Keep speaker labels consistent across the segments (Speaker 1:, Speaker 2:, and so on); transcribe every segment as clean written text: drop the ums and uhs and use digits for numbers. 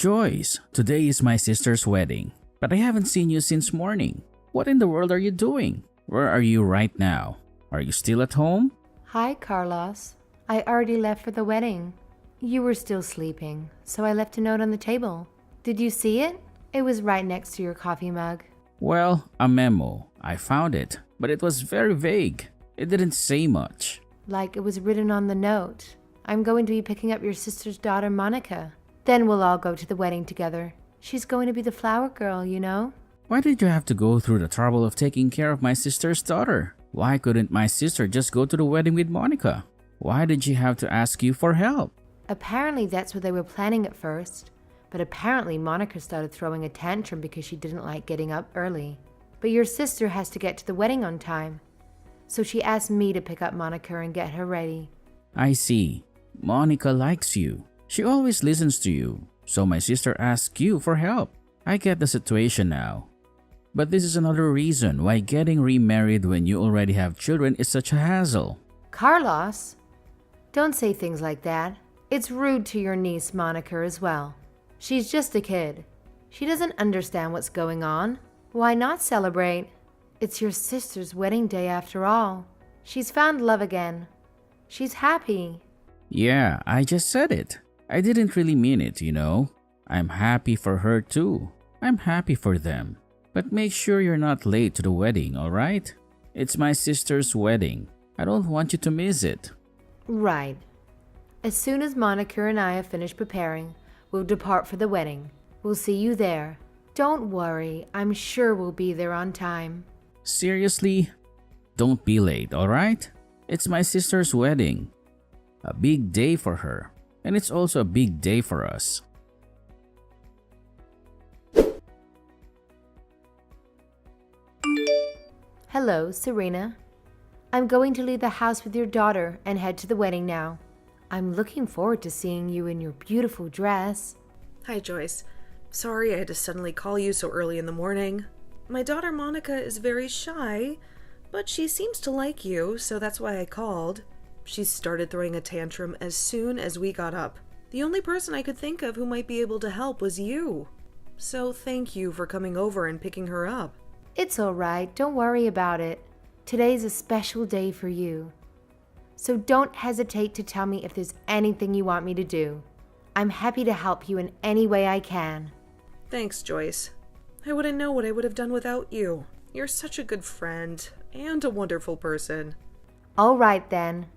Speaker 1: Joyce, today is my sister's wedding, but I haven't seen you since morning. What in the world are you doing? Where are you right now? Are you still at home?
Speaker 2: Hi, Carlos. I already left for the wedding. You were still sleeping, so I left a note on the table. Did you see it? It was right next to your coffee mug.
Speaker 1: Well, a memo. I found it, but it was very vague. It didn't say much.
Speaker 2: Like it was written on the note. I'm going to be picking up your sister's daughter, Monica. Then we'll all go to the wedding together. She's going to be the flower girl, you know?
Speaker 1: Why did you have to go through the trouble of taking care of my sister's daughter? Why couldn't my sister just go to the wedding with Monica? Why did she have to ask you for help?
Speaker 2: Apparently that's what they were planning at first. But apparently Monica started throwing a tantrum because she didn't like getting up early. But your sister has to get to the wedding on time. So she asked me to pick up Monica and get her ready.
Speaker 1: I see. Monica likes you. She always listens to you. So my sister asked you for help. I get the situation now. But this is another reason why getting remarried when you already have children is such a hassle.
Speaker 2: Carlos, don't say things like that. It's rude to your niece Monica as well. She's just a kid. She doesn't understand what's going on. Why not celebrate? It's your sister's wedding day after all. She's found love again. She's happy.
Speaker 1: Yeah, I just said it. I didn't really mean it, you know. I'm happy for her too. I'm happy for them. But make sure you're not late to the wedding, alright? It's my sister's wedding. I don't want you to miss it.
Speaker 2: Right. As soon as Monica and I have finished preparing, we'll depart for the wedding. We'll see you there. Don't worry, I'm sure we'll be there on time.
Speaker 1: Seriously? Don't be late, alright? It's my sister's wedding. A big day for her. And it's also a big day for us.
Speaker 2: Hello, Serena. I'm going to leave the house with your daughter and head to the wedding now. I'm looking forward to seeing you in your beautiful dress.
Speaker 3: Hi, Joyce. Sorry I had to suddenly call you so early in the morning. My daughter Monica is very shy, but she seems to like you, so that's why I called. She started throwing a tantrum as soon as we got up. The only person I could think of who might be able to help was you. So thank you for coming over and picking her up.
Speaker 2: It's all right. Don't worry about it. Today's a special day for you. So don't hesitate to tell me if there's anything you want me to do. I'm happy to help you in any way I can.
Speaker 3: Thanks, Joyce. I wouldn't know what I would have done without you. You're such a good friend and a wonderful person.
Speaker 2: All right then.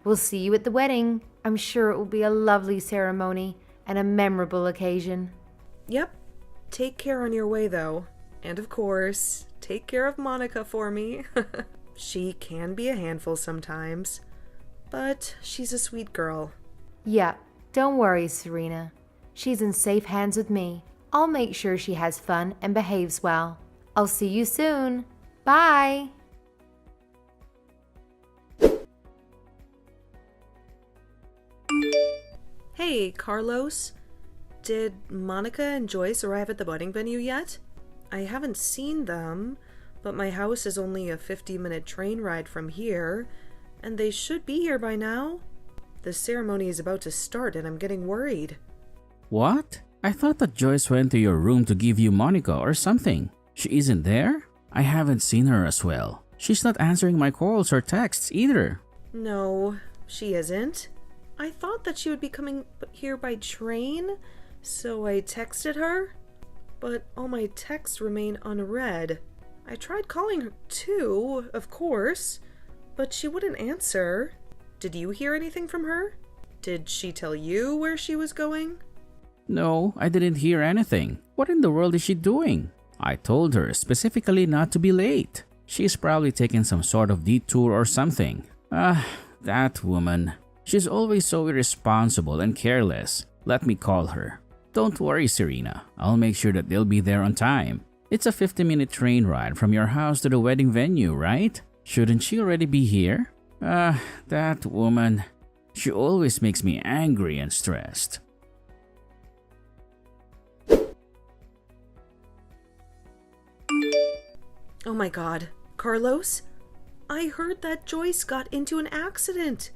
Speaker 2: We'll see you at the wedding. I'm sure it will be a lovely ceremony and a memorable occasion.
Speaker 3: Yep. Take care on your way, though. And of course, take care of Monica for me. She can be a handful sometimes, but she's a sweet girl.
Speaker 2: Yeah, don't worry, Serena. She's in safe hands with me. I'll make sure she has fun and behaves well. I'll see you soon. Bye!
Speaker 3: Hey, Carlos. Did Monica and Joyce arrive at the wedding venue yet? I haven't seen them, but my house is only a 50-minute train ride from here, and they should be here by now. The ceremony is about to start and I'm getting worried.
Speaker 1: What? I thought that Joyce went to your room to give you Monica or something. She isn't there? I haven't seen her as well. She's not answering my calls or texts either.
Speaker 3: No, she isn't. I thought that she would be coming here by train, so I texted her. But all my texts remain unread. I tried calling her too, of course, but she wouldn't answer. Did you hear anything from her? Did she tell you where she was going?
Speaker 1: No, I didn't hear anything. What in the world is she doing? I told her specifically not to be late. She's probably taking some sort of detour or something. That woman. She's always so irresponsible and careless. Let me call her. Don't worry, Serena. I'll make sure that they'll be there on time. It's a 50-minute train ride from your house to the wedding venue, right? Shouldn't she already be here? That woman. She always makes me angry and stressed.
Speaker 3: Oh my god. Carlos? I heard that Joyce got into an accident.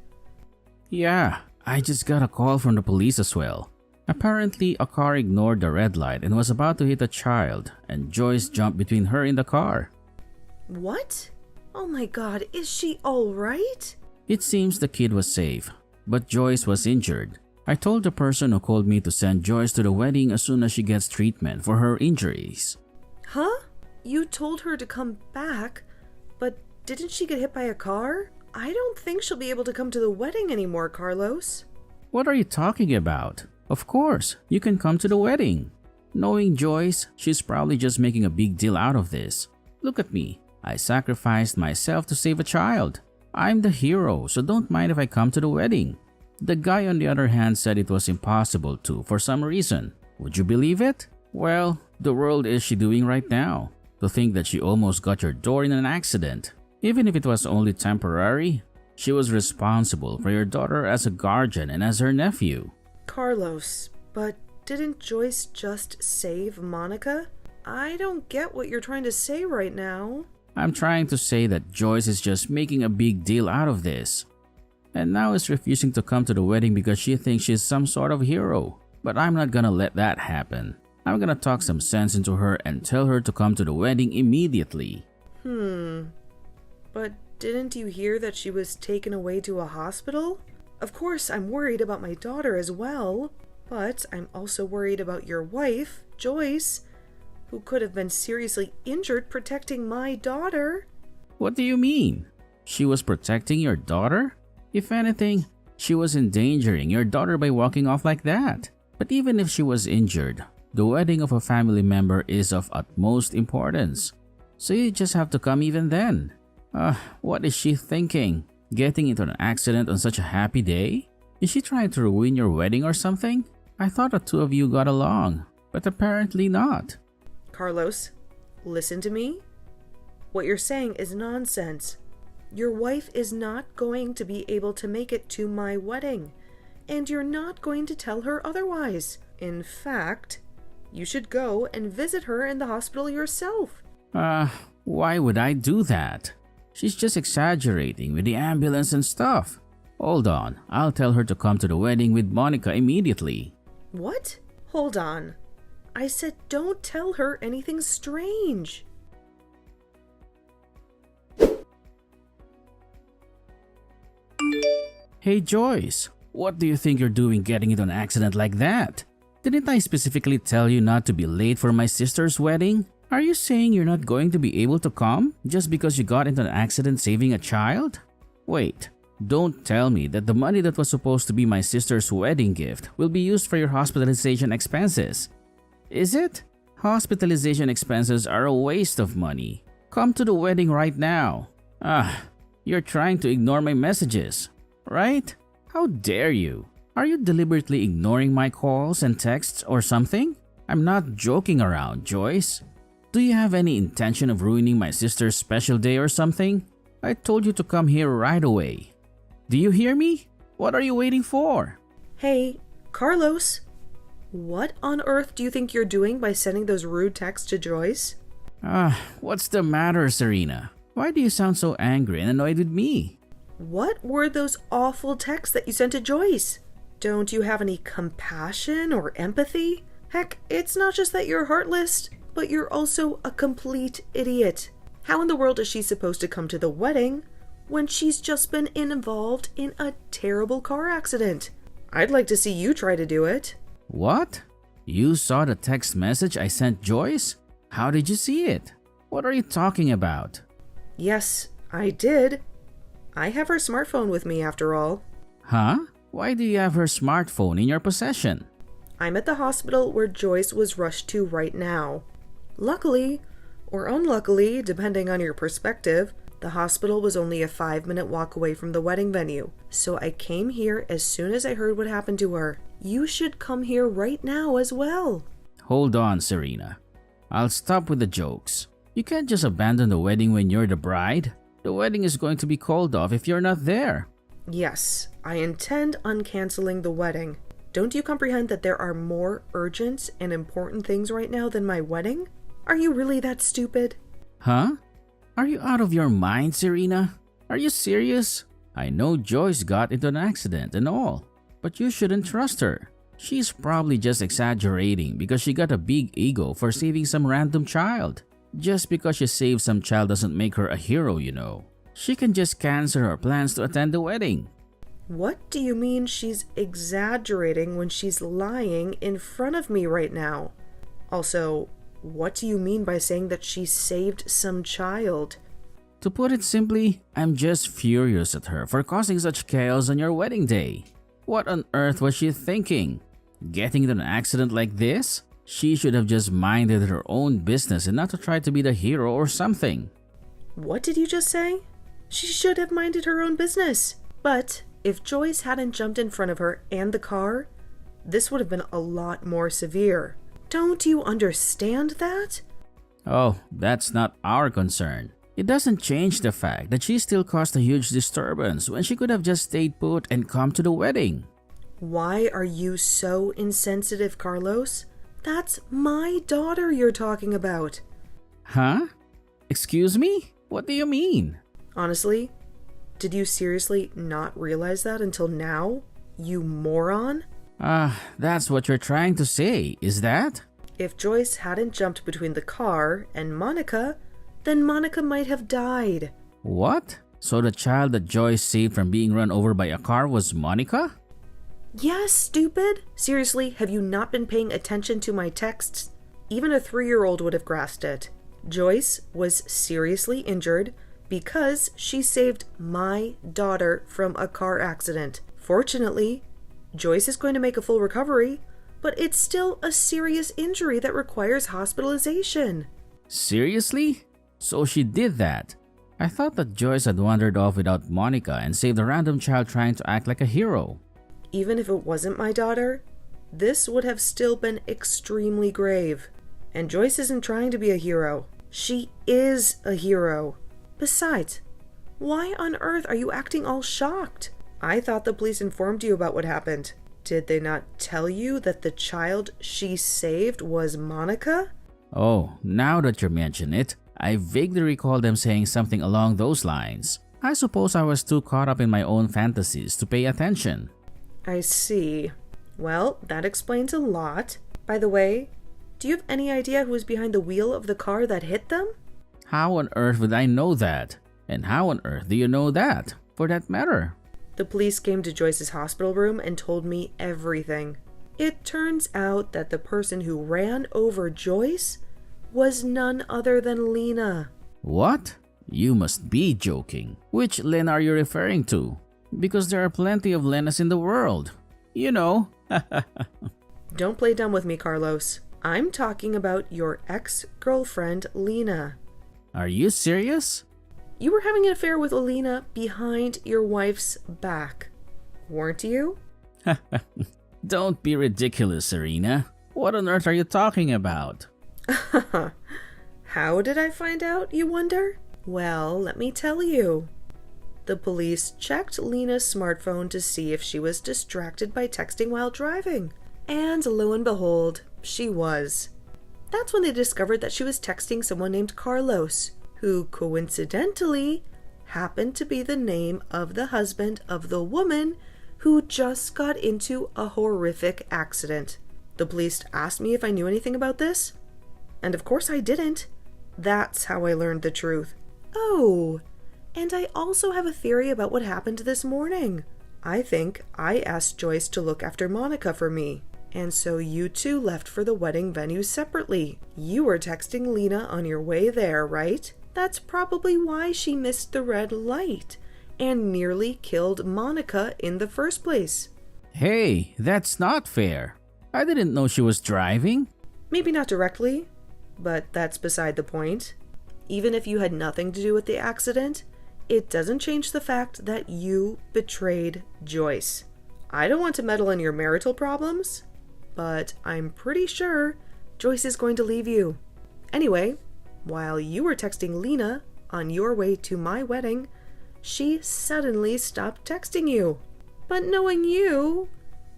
Speaker 1: Yeah, I just got a call from the police as well. Apparently, a car ignored the red light and was about to hit a child, and Joyce jumped between her and the car.
Speaker 3: What? Oh my god, is she alright?
Speaker 1: It seems the kid was safe, but Joyce was injured. I told the person who called me to send Joyce to the wedding as soon as she gets treatment for her injuries.
Speaker 3: Huh? You told her to come back, but didn't she get hit by a car? I don't think she'll be able to come to the wedding anymore, Carlos.
Speaker 1: What are you talking about? Of course, you can come to the wedding. Knowing Joyce, she's probably just making a big deal out of this. Look at me. I sacrificed myself to save a child. I'm the hero, so don't mind if I come to the wedding. The guy on the other hand said it was impossible to for some reason. Would you believe it? Well, the world is she doing right now? To think that she almost got your door in an accident. Even if it was only temporary, she was responsible for your daughter as a guardian and as her nephew.
Speaker 3: Carlos, but didn't Joyce just save Monica? I don't get what you're trying to say right now.
Speaker 1: I'm trying to say that Joyce is just making a big deal out of this. And now is refusing to come to the wedding because she thinks she's some sort of hero. But I'm not gonna let that happen. I'm gonna talk some sense into her and tell her to come to the wedding immediately.
Speaker 3: But didn't you hear that she was taken away to a hospital? Of course, I'm worried about my daughter as well. But I'm also worried about your wife, Joyce, who could have been seriously injured protecting my daughter.
Speaker 1: What do you mean? She was protecting your daughter? If anything, she was endangering your daughter by walking off like that. But even if she was injured, the wedding of a family member is of utmost importance. So you just have to come even then. What is she thinking? Getting into an accident on such a happy day? Is she trying to ruin your wedding or something? I thought the two of you got along, but apparently not.
Speaker 3: Carlos, listen to me. What you're saying is nonsense. Your wife is not going to be able to make it to my wedding, and you're not going to tell her otherwise. In fact, you should go and visit her in the hospital yourself.
Speaker 1: Why would I do that? She's just exaggerating with the ambulance and stuff. Hold on, I'll tell her to come to the wedding with Monica immediately.
Speaker 3: What? Hold on. I said don't tell her anything strange.
Speaker 1: Hey Joyce, what do you think you're doing getting into an accident like that? Didn't I specifically tell you not to be late for my sister's wedding? Are you saying you're not going to be able to come just because you got into an accident saving a child? Wait, don't tell me that the money that was supposed to be my sister's wedding gift will be used for your hospitalization expenses. Is it? Hospitalization expenses are a waste of money. Come to the wedding right now. You're trying to ignore my messages, right? How dare you? Are you deliberately ignoring my calls and texts or something? I'm not joking around, Joyce. Do you have any intention of ruining my sister's special day or something? I told you to come here right away. Do you hear me? What are you waiting for?
Speaker 3: Hey, Carlos. What on earth do you think you're doing by sending those rude texts to Joyce?
Speaker 1: What's the matter, Serena? Why do you sound so angry and annoyed with me?
Speaker 3: What were those awful texts that you sent to Joyce? Don't you have any compassion or empathy? Heck, it's not just that you're heartless, but you're also a complete idiot. How in the world is she supposed to come to the wedding when she's just been involved in a terrible car accident? I'd like to see you try to do it.
Speaker 1: What? You saw the text message I sent Joyce? How did you see it? What are you talking about?
Speaker 3: Yes, I did. I have her smartphone with me after all.
Speaker 1: Huh? Why do you have her smartphone in your possession?
Speaker 3: I'm at the hospital where Joyce was rushed to right now. Luckily, or unluckily, depending on your perspective, the hospital was only a 5-minute walk away from the wedding venue. So I came here as soon as I heard what happened to her. You should come here right now as well.
Speaker 1: Hold on, Serena. I'll stop with the jokes. You can't just abandon the wedding when you're the bride. The wedding is going to be called off if you're not there.
Speaker 3: Yes, I intend on canceling the wedding. Don't you comprehend that there are more urgent and important things right now than my wedding? Are you really that stupid?
Speaker 1: Huh? Are you out of your mind, Serena? Are you serious? I know Joyce got into an accident and all, but you shouldn't trust her. She's probably just exaggerating because she got a big ego for saving some random child. Just because she saved some child doesn't make her a hero, you know. She can just cancel her plans to attend the wedding.
Speaker 3: What do you mean she's exaggerating when she's lying in front of me right now? Also, what do you mean by saying that she saved some child?
Speaker 1: To put it simply, I'm just furious at her for causing such chaos on your wedding day. What on earth was she thinking? Getting into an accident like this? She should have just minded her own business and not to try to be the hero or something.
Speaker 3: What did you just say? She should have minded her own business. But if Joyce hadn't jumped in front of her and the car, this would have been a lot more severe. Don't you understand that?
Speaker 1: Oh, that's not our concern. It doesn't change the fact that she still caused a huge disturbance when she could have just stayed put and come to the wedding.
Speaker 3: Why are you so insensitive, Carlos? That's my daughter you're talking about.
Speaker 1: Huh? Excuse me? What do you mean?
Speaker 3: Honestly, did you seriously not realize that until now? You moron?
Speaker 1: That's what you're trying to say, is that?
Speaker 3: If Joyce hadn't jumped between the car and Monica, then Monica might have died.
Speaker 1: What? So the child that Joyce saved from being run over by a car was Monica?
Speaker 3: Yes, stupid. Seriously, have you not been paying attention to my texts? Even a 3-year-old would have grasped it. Joyce was seriously injured because she saved my daughter from a car accident. Fortunately, Joyce is going to make a full recovery, but it's still a serious injury that requires hospitalization.
Speaker 1: Seriously? So she did that? I thought that Joyce had wandered off without Monica and saved a random child trying to act like a hero.
Speaker 3: Even if it wasn't my daughter, this would have still been extremely grave. And Joyce isn't trying to be a hero. She is a hero. Besides, why on earth are you acting all shocked? I thought the police informed you about what happened. Did they not tell you that the child she saved was Monica?
Speaker 1: Oh, now that you mention it, I vaguely recall them saying something along those lines. I suppose I was too caught up in my own fantasies to pay attention.
Speaker 3: I see. Well, that explains a lot. By the way, do you have any idea who was behind the wheel of the car that hit them?
Speaker 1: How on earth would I know that? And how on earth do you know that, for that matter?
Speaker 3: The police came to Joyce's hospital room and told me everything. It turns out that the person who ran over Joyce was none other than Lena.
Speaker 1: What? You must be joking. Which Lena are you referring to? Because there are plenty of Lenas in the world. You know.
Speaker 3: Don't play dumb with me, Carlos. I'm talking about your ex-girlfriend, Lena.
Speaker 1: Are you serious?
Speaker 3: You were having an affair with Alina behind your wife's back, weren't you?
Speaker 1: Don't be ridiculous, Serena. What on earth are you talking about?
Speaker 3: How did I find out, you wonder? Well, let me tell you. The police checked Lena's smartphone to see if she was distracted by texting while driving. And lo and behold, she was. That's when they discovered that she was texting someone named Carlos, who coincidentally happened to be the name of the husband of the woman who just got into a horrific accident. The police asked me if I knew anything about this, and of course I didn't. That's how I learned the truth. Oh, and I also have a theory about what happened this morning. I think I asked Joyce to look after Monica for me, and so you two left for the wedding venue separately. You were texting Lena on your way there, right? That's probably why she missed the red light and nearly killed Monica in the first place.
Speaker 1: Hey, that's not fair. I didn't know she was driving.
Speaker 3: Maybe not directly, but that's beside the point. Even if you had nothing to do with the accident, it doesn't change the fact that you betrayed Joyce. I don't want to meddle in your marital problems, but I'm pretty sure Joyce is going to leave you. Anyway, while you were texting Lena on your way to my wedding, she suddenly stopped texting you. But knowing you,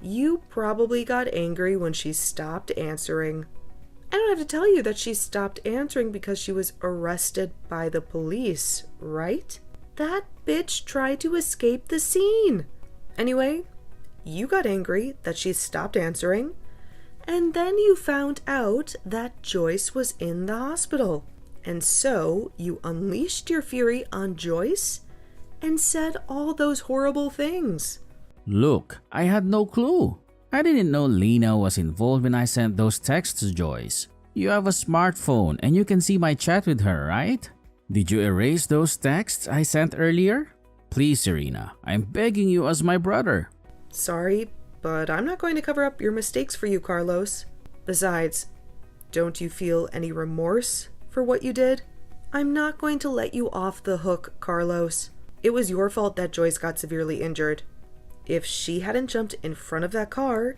Speaker 3: you probably got angry when she stopped answering. I don't have to tell you that she stopped answering because she was arrested by the police, right? That bitch tried to escape the scene. Anyway, you got angry that she stopped answering, and then you found out that Joyce was in the hospital. And so you unleashed your fury on Joyce and said all those horrible things.
Speaker 1: Look, I had no clue. I didn't know Lena was involved when I sent those texts to Joyce. You have a smartphone and you can see my chat with her, right? Did you erase those texts I sent earlier? Please, Serena, I'm begging you as my brother.
Speaker 3: Sorry, but I'm not going to cover up your mistakes for you, Carlos. Besides, don't you feel any remorse for what you did? I'm not going to let you off the hook, Carlos. It was your fault that Joyce got severely injured. If she hadn't jumped in front of that car,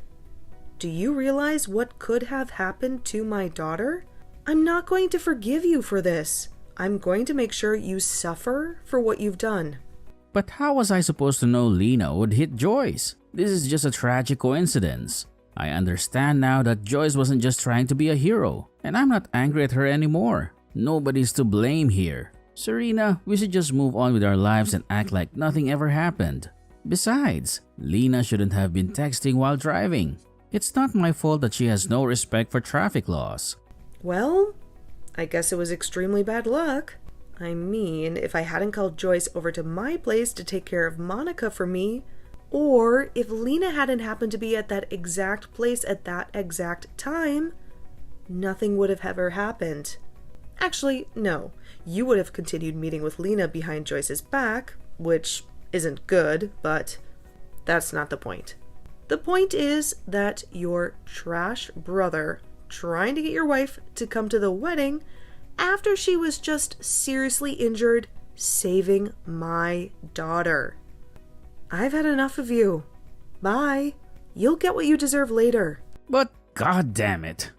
Speaker 3: do you realize what could have happened to my daughter? I'm not going to forgive you for this. I'm going to make sure you suffer for what you've done.
Speaker 1: But how was I supposed to know Lena would hit Joyce? This is just a tragic coincidence. I understand now that Joyce wasn't just trying to be a hero, and I'm not angry at her anymore. Nobody's to blame here. Serena, we should just move on with our lives and act like nothing ever happened. Besides, Lena shouldn't have been texting while driving. It's not my fault that she has no respect for traffic laws.
Speaker 3: Well, I guess it was extremely bad luck. I mean, if I hadn't called Joyce over to my place to take care of Monica for me, or if Lena hadn't happened to be at that exact place at that exact time, nothing would have ever happened. Actually, no. You would have continued meeting with Lena behind Joyce's back, which isn't good, but that's not the point. The point is that your trash brother trying to get your wife to come to the wedding after she was just seriously injured saving my daughter. I've had enough of you. Bye. You'll get what you deserve later.
Speaker 1: But god damn it.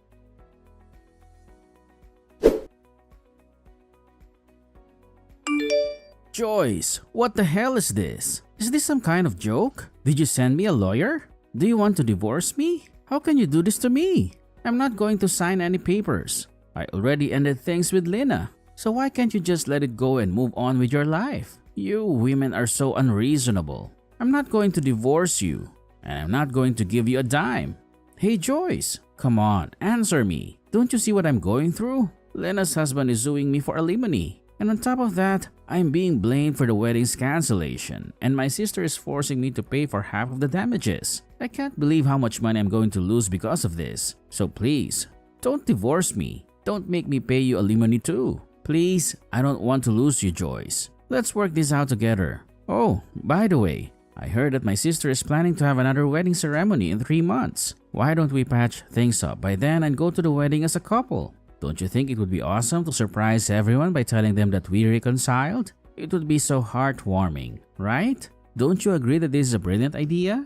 Speaker 1: Joyce, what the hell is this? Is this some kind of joke? Did you send me a lawyer? Do you want to divorce me? How can you do this to me? I'm not going to sign any papers. I already ended things with Lena. So why can't you just let it go and move on with your life? You women are so unreasonable. I'm not going to divorce you. And I'm not going to give you a dime. Hey Joyce, come on, answer me. Don't you see what I'm going through? Lena's husband is suing me for alimony. And on top of that, I'm being blamed for the wedding's cancellation, and my sister is forcing me to pay for half of the damages. I can't believe how much money I'm going to lose because of this. So please, don't divorce me. Don't make me pay you alimony too. Please, I don't want to lose you, Joyce. Let's work this out together. Oh, by the way, I heard that my sister is planning to have another wedding ceremony in 3 months. Why don't we patch things up by then and go to the wedding as a couple? Don't you think it would be awesome to surprise everyone by telling them that we reconciled? It would be so heartwarming, right? Don't you agree that this is a brilliant idea?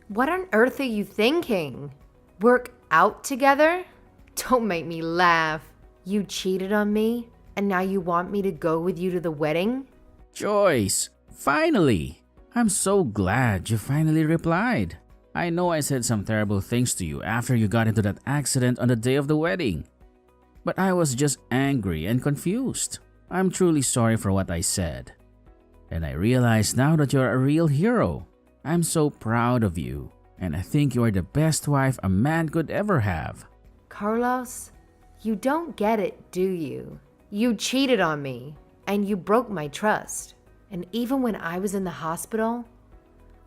Speaker 2: What on earth are you thinking? Work out together? Don't make me laugh. You cheated on me, and now you want me to go with you to the wedding?
Speaker 1: Joyce, finally! I'm so glad you finally replied. I know I said some terrible things to you after you got into that accident on the day of the wedding. But I was just angry and confused. I'm truly sorry for what I said. And I realize now that you're a real hero. I'm so proud of you. And I think you are the best wife a man could ever have.
Speaker 2: Carlos, you don't get it, do you? You cheated on me, and you broke my trust. And even when I was in the hospital,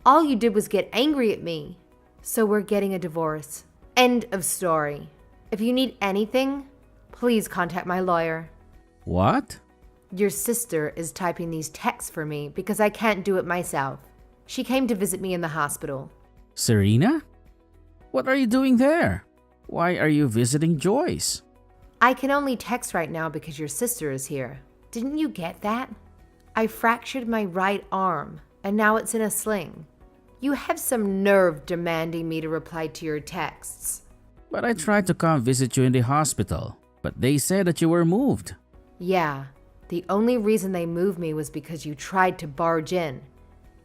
Speaker 2: all you did was get angry at me. So we're getting a divorce. End of story. If you need anything, please contact my lawyer.
Speaker 1: What?
Speaker 2: Your sister is typing these texts for me because I can't do it myself. She came to visit me in the hospital.
Speaker 1: Serena? What are you doing there? Why are you visiting Joyce?
Speaker 2: I can only text right now because your sister is here. Didn't you get that? I fractured my right arm, and now it's in a sling. You have some nerve demanding me to reply to your texts.
Speaker 1: But I tried to come visit you in the hospital. But they said that you were moved.
Speaker 2: Yeah, the only reason they moved me was because you tried to barge in,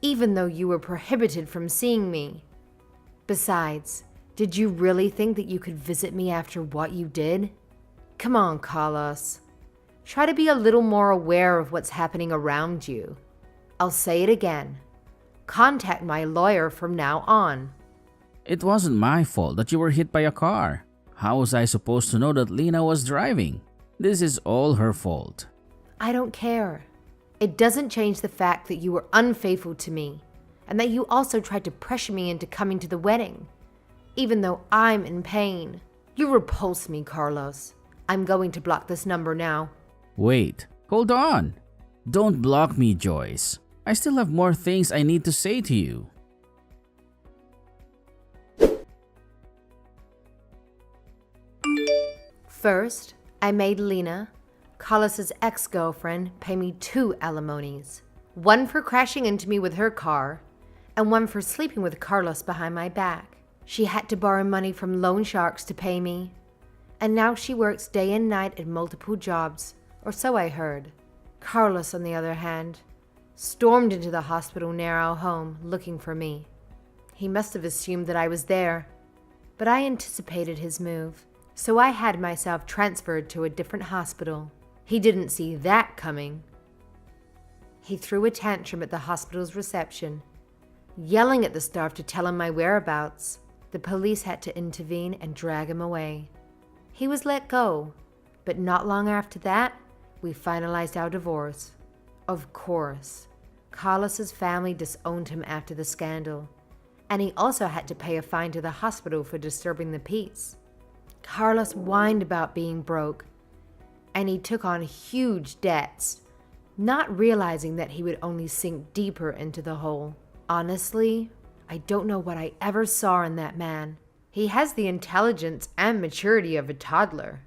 Speaker 2: even though you were prohibited from seeing me. Besides, did you really think that you could visit me after what you did? Come on, Carlos. Try to be a little more aware of what's happening around you. I'll say it again. Contact my lawyer from now on.
Speaker 1: It wasn't my fault that you were hit by a car. How was I supposed to know that Lena was driving? This is all her fault.
Speaker 2: I don't care. It doesn't change the fact that you were unfaithful to me and that you also tried to pressure me into coming to the wedding, even though I'm in pain. You repulse me, Carlos. I'm going to block this number now.
Speaker 1: Wait, hold on. Don't block me, Joyce. I still have more things I need to say to you.
Speaker 2: First, I made Lena, Carlos's ex-girlfriend, pay me 2 alimonies. One for crashing into me with her car, and one for sleeping with Carlos behind my back. She had to borrow money from loan sharks to pay me, and now she works day and night at multiple jobs, or so I heard. Carlos, on the other hand, stormed into the hospital near our home looking for me. He must have assumed that I was there, but I anticipated his move, so I had myself transferred to a different hospital. He didn't see that coming. He threw a tantrum at the hospital's reception, yelling at the staff to tell him my whereabouts. The police had to intervene and drag him away. He was let go, but not long after that, we finalized our divorce. Of course, Carlos's family disowned him after the scandal, and he also had to pay a fine to the hospital for disturbing the peace. Carlos whined about being broke, and he took on huge debts, not realizing that he would only sink deeper into the hole. Honestly, I don't know what I ever saw in that man. He has the intelligence and maturity of a toddler,